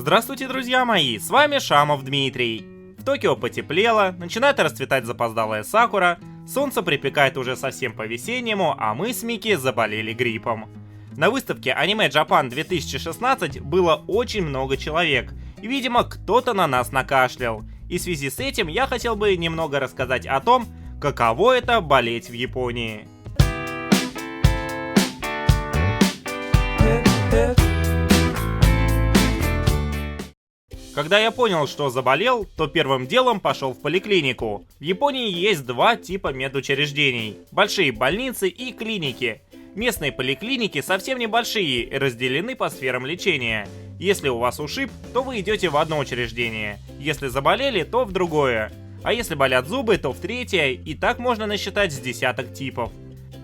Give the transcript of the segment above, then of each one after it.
Здравствуйте, друзья мои, с вами Шамов Дмитрий. В Токио потеплело, начинает расцветать запоздалая сакура, солнце припекает уже совсем по-весеннему, а мы с Мики заболели гриппом. На выставке Anime Japan 2016 было очень много человек, и, видимо, кто-то на нас накашлял. И в связи с этим я хотел бы немного рассказать о том, каково это болеть в Японии. Когда я понял, что заболел, то первым делом пошел в поликлинику. В Японии есть два типа медучреждений – большие больницы и клиники. Местные поликлиники совсем небольшие и разделены по сферам лечения. Если у вас ушиб, то вы идете в одно учреждение. Если заболели, то в другое. А если болят зубы, то в третье, и так можно насчитать с десяток типов.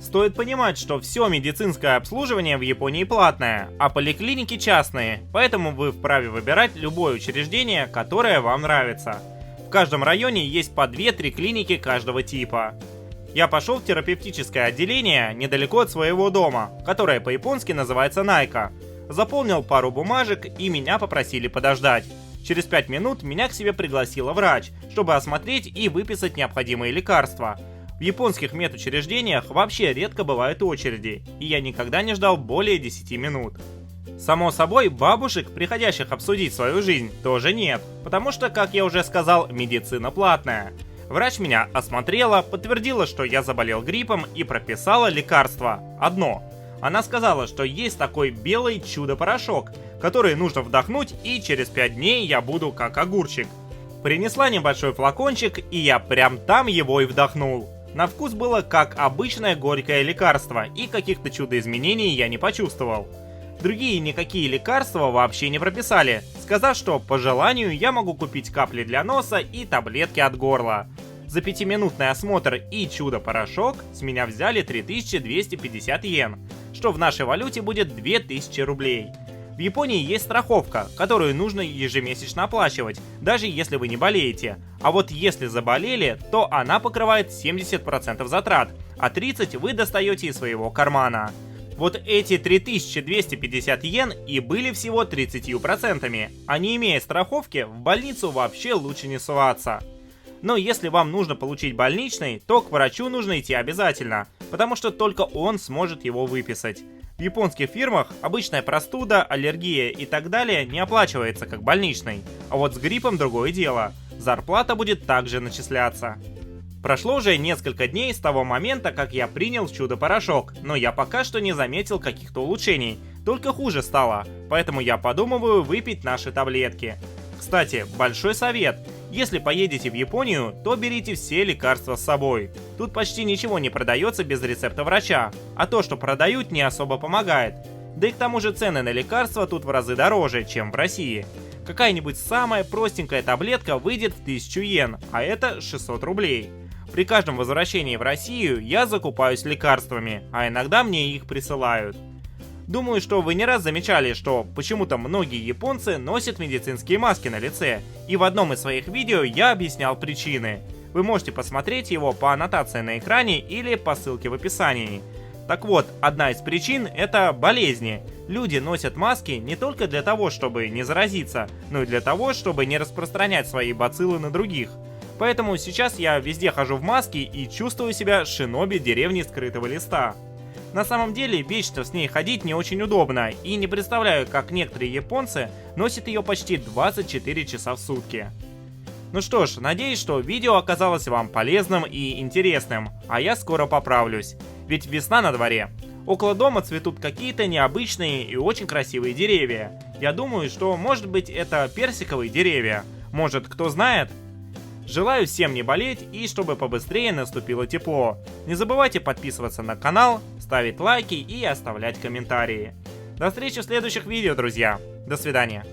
Стоит понимать, что все медицинское обслуживание в Японии платное, а поликлиники частные, поэтому вы вправе выбирать любое учреждение, которое вам нравится. В каждом районе есть по 2-3 клиники каждого типа. Я пошел в терапевтическое отделение недалеко от своего дома, которое по-японски называется Найка. Заполнил пару бумажек и меня попросили подождать. Через 5 минут меня к себе пригласила врач, чтобы осмотреть и выписать необходимые лекарства. В японских медучреждениях вообще редко бывают очереди, и я никогда не ждал более 10 минут. Само собой, бабушек, приходящих обсудить свою жизнь, тоже нет, потому что, как я уже сказал, медицина платная. Врач меня осмотрела, подтвердила, что я заболел гриппом и прописала лекарство. Одно. Она сказала, что есть такой белый чудо-порошок, который нужно вдохнуть, и через 5 дней я буду как огурчик. Принесла небольшой флакончик, и я прям там его и вдохнул. На вкус было как обычное горькое лекарство, и каких-то чудо-изменений я не почувствовал. Другие никакие лекарства вообще не прописали, сказав, что по желанию я могу купить капли для носа и таблетки от горла. За 5-минутный осмотр и чудо-порошок с меня взяли 3250 йен, что в нашей валюте будет 2000 рублей. В Японии есть страховка, которую нужно ежемесячно оплачивать, даже если вы не болеете. А вот если заболели, то она покрывает 70% затрат, а 30% вы достаете из своего кармана. Вот эти 3250 йен и были всего 30%, а не имея страховки, в больницу вообще лучше не соваться. Но если вам нужно получить больничный, то к врачу нужно идти обязательно, потому что только он сможет его выписать. В японских фирмах обычная простуда, аллергия и так далее не оплачивается как больничный, а вот с гриппом другое дело. Зарплата будет также начисляться. Прошло уже несколько дней с того момента, как я принял чудо-порошок, но я пока что не заметил каких-то улучшений, только хуже стало, поэтому я подумываю выпить наши таблетки. Кстати, большой совет. Если поедете в Японию, то берите все лекарства с собой. Тут почти ничего не продается без рецепта врача, а то, что продают, не особо помогает. Да и к тому же цены на лекарства тут в разы дороже, чем в России. Какая-нибудь самая простенькая таблетка выйдет в 1000 йен, а это 600 рублей. При каждом возвращении в Россию я закупаюсь лекарствами, а иногда мне их присылают. Думаю, что вы не раз замечали, что почему-то многие японцы носят медицинские маски на лице, и в одном из своих видео я объяснял причины. Вы можете посмотреть его по аннотации на экране или по ссылке в описании. Так вот, одна из причин – это болезни. Люди носят маски не только для того, чтобы не заразиться, но и для того, чтобы не распространять свои бациллы на других. Поэтому сейчас я везде хожу в маске и чувствую себя шиноби деревни скрытого листа. На самом деле, вечно с ней ходить не очень удобно, и не представляю, как некоторые японцы носят ее почти 24 часа в сутки. Ну что ж, надеюсь, что видео оказалось вам полезным и интересным, а я скоро поправлюсь, ведь весна на дворе. Около дома цветут какие-то необычные и очень красивые деревья. Я думаю, что может быть это персиковые деревья, может кто знает? Желаю всем не болеть и чтобы побыстрее наступило тепло. Не забывайте подписываться на канал, ставить лайки и оставлять комментарии. До встречи в следующих видео, друзья. До свидания.